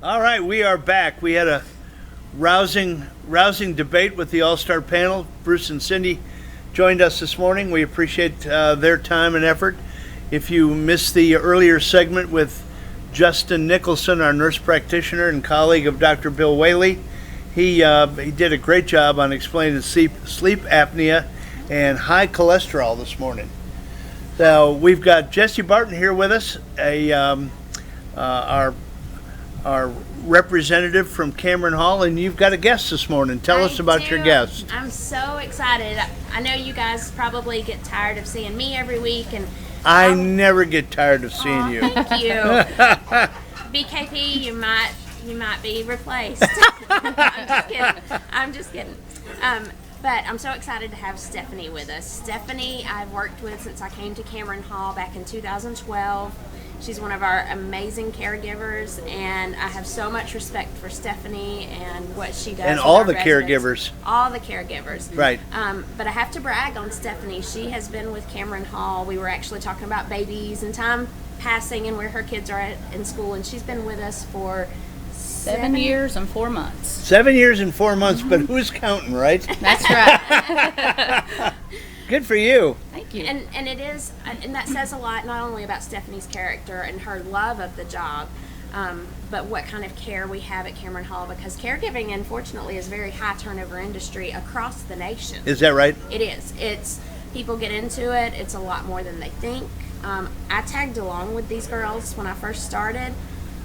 All right, we are back. We had a rousing debate with the All-Star panel. Bruce and Cindy joined us this morning. We appreciate their time and effort. If you missed the earlier segment with Justin Nicholson, our nurse practitioner and colleague of Dr. Bill Whaley, he did a great job on explaining sleep apnea and high cholesterol this morning. So we've got Jessi Barton here with us, our representative from Cameron Hall, and you've got a guest this morning. Tell us about your guest. I'm so excited. I know you guys probably get tired of seeing me every week, and I never get tired of seeing you. Thank you. BKP, you might be replaced. I'm just kidding. But I'm so excited to have Stephanie with us. Stephanie, I've worked with since I came to Cameron Hall back in 2012. She's one of our amazing caregivers, and I have so much respect for Stephanie and what she does. And all the caregivers. All the caregivers. Right. But I have to brag on Stephanie. She has been with Cameron Hall. We were actually talking about babies and time passing and where her kids are at in school, and she's been with us for 7 years and 4 months. 7 years and 4 months, but who's counting, right? That's right. Good for you. Thank you. And it is, and that says a lot not only about Stephanie's character and her love of the job, but what kind of care we have at Cameron Hall, because caregiving, unfortunately, is a very high turnover industry across the nation. Is that right? It is. It's people get into it. It's a lot more than they think. I tagged along with these girls when I first started.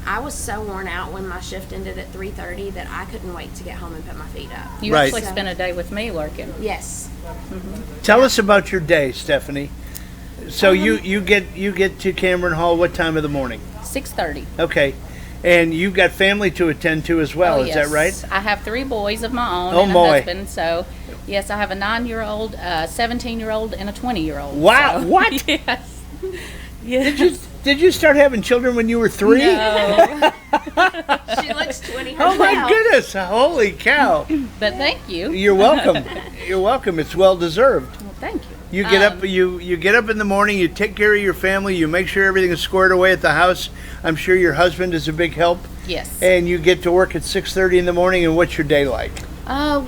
I was so worn out when my shift ended at 3:30 that I couldn't wait to get home and put my feet up. You Right. actually spent a day with me working. Yes. Tell us about your day, Stephanie. So you get to Cameron Hall what time of the morning? 6:30. Okay. And you've got family to attend to as well, is that right? I have 3 boys of my own Oh, and a boy. husband. So, yes, I have a 9-year-old, a 17-year-old, and a 20-year-old. Wow, So, what? Yes. Yes. Did you start having children when you were 3? No. She looks 20 herself. Oh my goodness, holy cow. But thank you. You're welcome. You're welcome. It's well deserved. Well, thank you. You get up you get up in the morning, you take care of your family, you make sure everything is squared away at the house. I'm sure your husband is a big help. Yes. And you get to work at 6:30 in the morning, and what's your day like?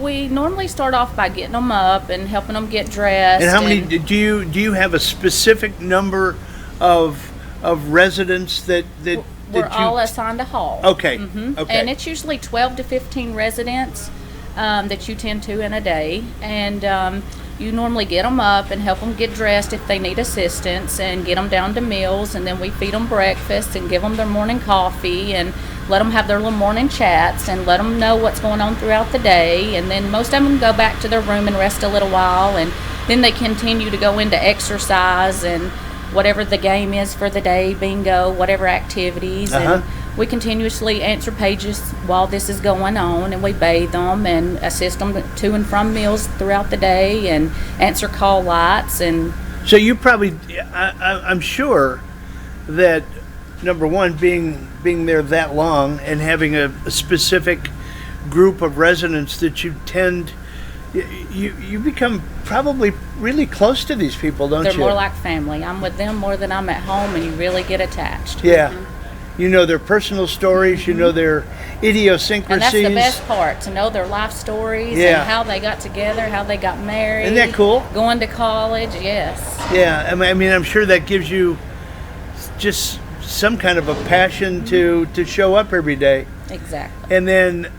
We normally start off by getting them up and helping them get dressed. And how many do you have a specific number of residents that We're you all assigned a hall. Okay. Mm-hmm. Okay. And it's usually 12 to 15 residents that you tend to in a day. And you normally get them up and help them get dressed if they need assistance and get them down to meals. And then we feed them breakfast and give them their morning coffee and let them have their little morning chats and let them know what's going on throughout the day. And then most of them go back to their room and rest a little while. And then they continue to go into exercise and whatever the game is for the day, bingo, whatever activities. And we continuously answer pages while this is going on, and we bathe them and assist them to and from meals throughout the day and answer call lights. And So you probably, I'm sure that number one, being there that long and having a specific group of residents that you tend, you become probably really close to these people, don't they're you? more like family. I'm with them more than I'm at home, and you really get attached. Yeah. You know their personal stories, you know their idiosyncrasies. And that's the best part, to know their life stories and how they got together, how they got married. Isn't that cool? Going to college, yes. Yeah, I mean, I'm sure that gives you just some kind of a passion to show up every day. Exactly. And then,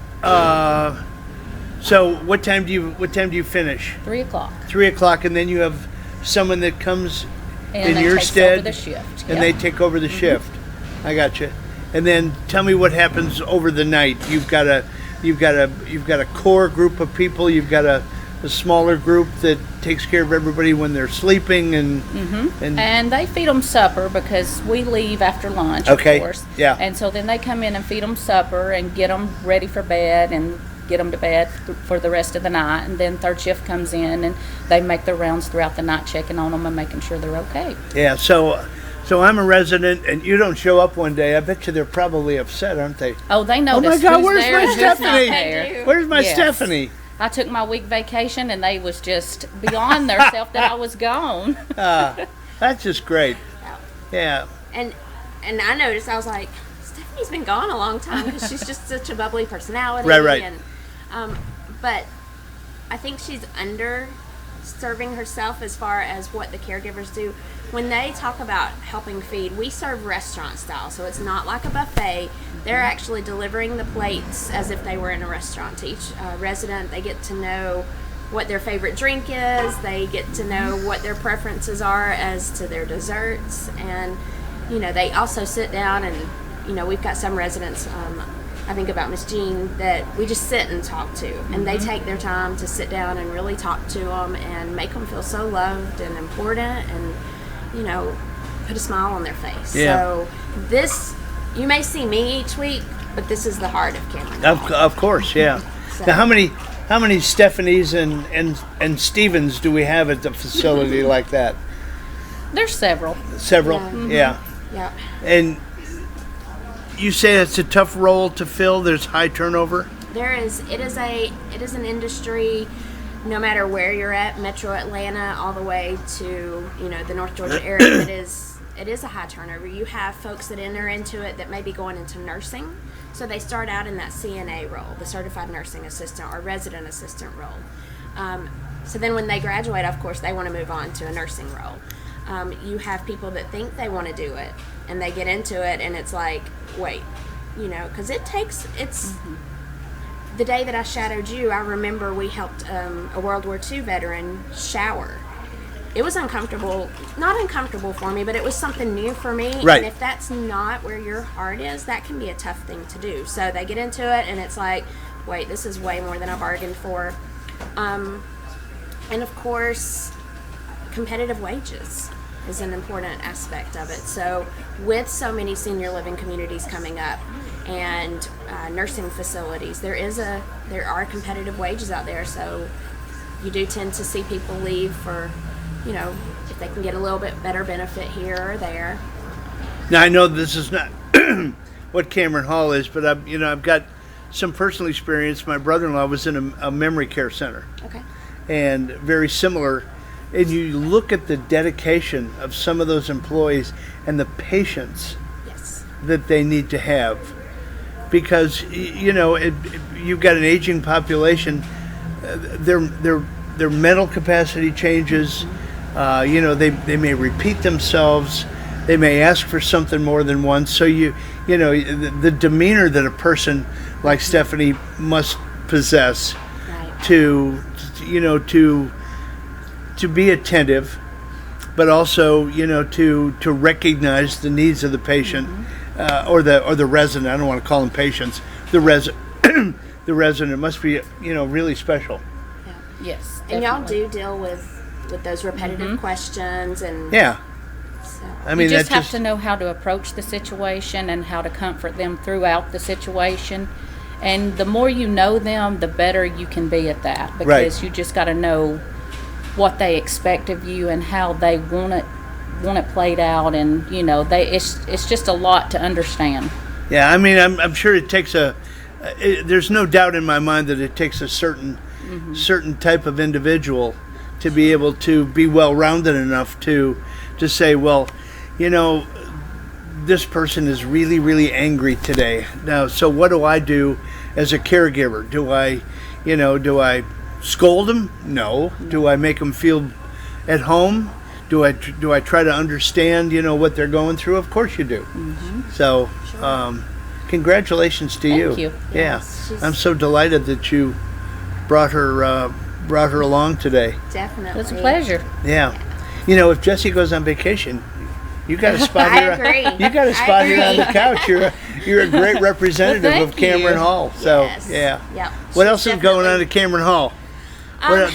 so what time do you finish? 3 o'clock. 3 o'clock, and then you have someone that comes And in they your takes stead, over the shift. and Yeah. they take over the shift. I got you. And then tell me what happens over the night. You've got a core group of people. You've got a smaller group that takes care of everybody when they're sleeping, and And they feed them supper because we leave after lunch, Okay, of course. yeah. And so then they come in and feed them supper and get them ready for bed and get them to bed for the rest of the night. And then third shift comes in and they make their rounds throughout the night, checking on them and making sure they're okay. yeah. So I'm a resident, and you don't show up one day. I bet you they're probably upset, aren't they? Oh, they Oh notice my God, who's where's there my and who's not Stephanie? there. Where's my Yes. Stephanie? I took my week vacation and they was just beyond theirself that I was gone. That's just great. Yeah. And I noticed, I was like, Stephanie's been gone a long time because she's just such a bubbly personality. Right. And, but I think she's under serving herself as far as what the caregivers do. When they talk about helping feed, we serve restaurant style, so it's not like a buffet. They're actually delivering the plates as if they were in a restaurant to each resident. They get to know what their favorite drink is. They get to know what their preferences are as to their desserts. And, they also sit down and, we've got some residents, I think about Miss Jean, that we just sit and talk to. And they take their time to sit down and really talk to them and make them feel so loved and important and, put a smile on their face. Yeah. So this, you may see me each week, but this is the heart of Cameron Hall. Of course, yeah. So- Now, how many Stephanies and Stevens do we have at the facility like that? There's several. Several, Yeah. yeah. Yeah. And you say it's a tough role to fill. There's high turnover. It is an industry, no matter where you're at, Metro Atlanta, all the way to the North Georgia area. It is a high turnover. You have folks that enter into it that may be going into nursing, so they start out in that CNA role, the certified nursing assistant or resident assistant role. So then when they graduate, of course, they want to move on to a nursing role. You have people that think they want to do it, and they get into it, and it's like, wait, because it's. The day that I shadowed you, I remember we helped a World War II veteran shower. It was not uncomfortable for me, but it was something new for me. Right. And if that's not where your heart is, that can be a tough thing to do. So they get into it, and it's like, wait, this is way more than I bargained for. And of course, competitive wages is an important aspect of it. So with so many senior living communities coming up and nursing facilities, there are competitive wages out there. So you do tend to see people leave for, if they can get a little bit better benefit here or there. Now, I know this is not what Cameron Hall is, but I've got some personal experience. My brother-in-law was in a memory care center. Okay. And very similar. And you look at the dedication of some of those employees and the patience Yes. that they need to have, because you've got an aging population. Their mental capacity changes. They may repeat themselves. They may ask for something more than once. So the demeanor that a person like Stephanie must possess Right. to be attentive, but also to recognize the needs of the patient, or the resident. I don't want to call them patients. The resident must be really special. Yeah. Yes. And y'all definitely. do deal with those repetitive questions and Yeah, so. I mean you just that's have to know how to approach the situation and how to comfort them throughout the situation. And the more you know them, the better you can be at that, because Right. you just got to know what they expect of you and how they want it played out. And it's just a lot to understand. Yeah, I mean, I'm sure it takes there's no doubt in my mind that it takes a certain type of individual to be able to be well-rounded enough to say, well, this person is really, really angry today. Now, so what do I do as a caregiver? Do I scold them? No. Do I make them feel at home? Do I try to understand, what they're going through? Of course you do. So, congratulations to you. Thank you. Yeah, Yes, she's- I'm so delighted that you brought her along today. Definitely. It's a pleasure. Yeah, if Jessi goes on vacation, you got a spot I here. agree. You got a spot here on the couch. You're a great representative Well, of thank Cameron you. Hall. So Yes. yeah. Yep. What She's else is going on definitely- at Cameron Hall?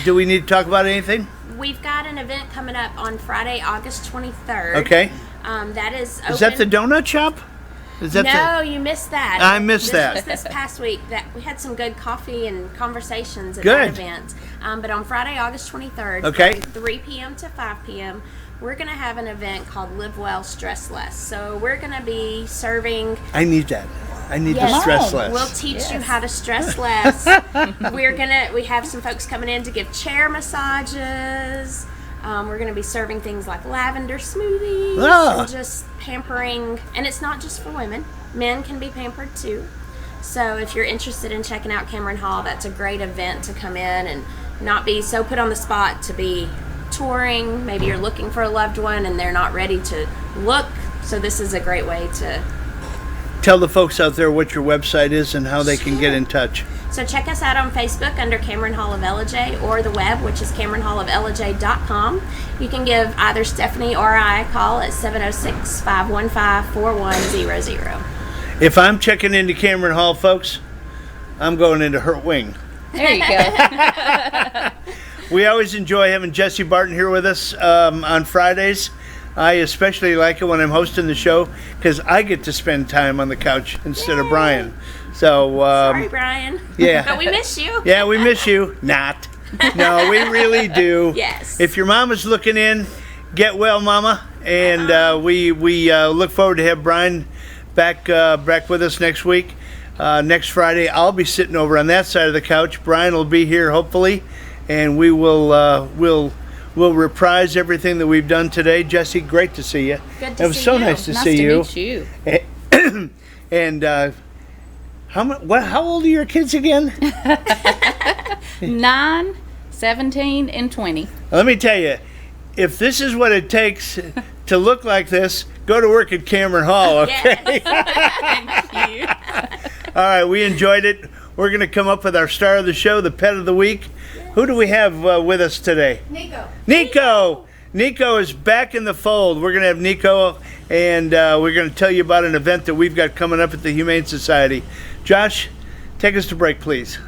Do we need to talk about anything? We've got an event coming up on Friday, August 23rd. Okay. That is open. Is that the donut shop? Is that No, you missed that. I missed that. This was this past week. That we had some good coffee and conversations at Good. that event. But on Friday, August 23rd, Okay. from 3 p.m. to 5 p.m., we're going to have an event called Live Well, Stress Less. So we're going to be serving. I need that. I need Yes. to stress Oh, less. We'll teach you Yes. how to stress less. We have some folks coming in to give chair massages. We're going to be serving things like lavender smoothies Ah. and just pampering. And it's not just for women. Men can be pampered too. So if you're interested in checking out Cameron Hall, that's a great event to come in and not be so put on the spot to be touring. Maybe you're looking for a loved one and they're not ready to look. So this is a great way to... Tell the folks out there what your website is and how they can get in touch. So check us out on Facebook under Cameron Hall of Ellijay, or the web, which is CameronHallofEllijay.com. You can give either Stephanie or I a call at 706-515-4100. If I'm checking into Cameron Hall, folks, I'm going into her wing. There you go. We always enjoy having Jessi Barton here with us on Fridays. I especially like it when I'm hosting the show because I get to spend time on the couch instead of Brian. So Sorry, Brian. Yeah. But we miss you. Yeah, we miss you. Not. No, we really do. Yes. If your mama's looking in, get well, mama. And we look forward to have Brian back with us next week. Next Friday, I'll be sitting over on that side of the couch. Brian will be here, hopefully, and we will we'll reprise everything that we've done today. Jessi, great to see you. Good to see It was so you. nice to Nice see to you. meet you. And how old are your kids again? 9, 17, and 20. Let me tell you, if this is what it takes to look like this, go to work at Cameron Hall, okay? Thank you. All right, we enjoyed it. We're going to come up with our star of the show, the pet of the week. Who do we have with us today? Nico! Nico is back in the fold. We're going to have Nico, and we're going to tell you about an event that we've got coming up at the Humane Society. Josh, take us to break, please.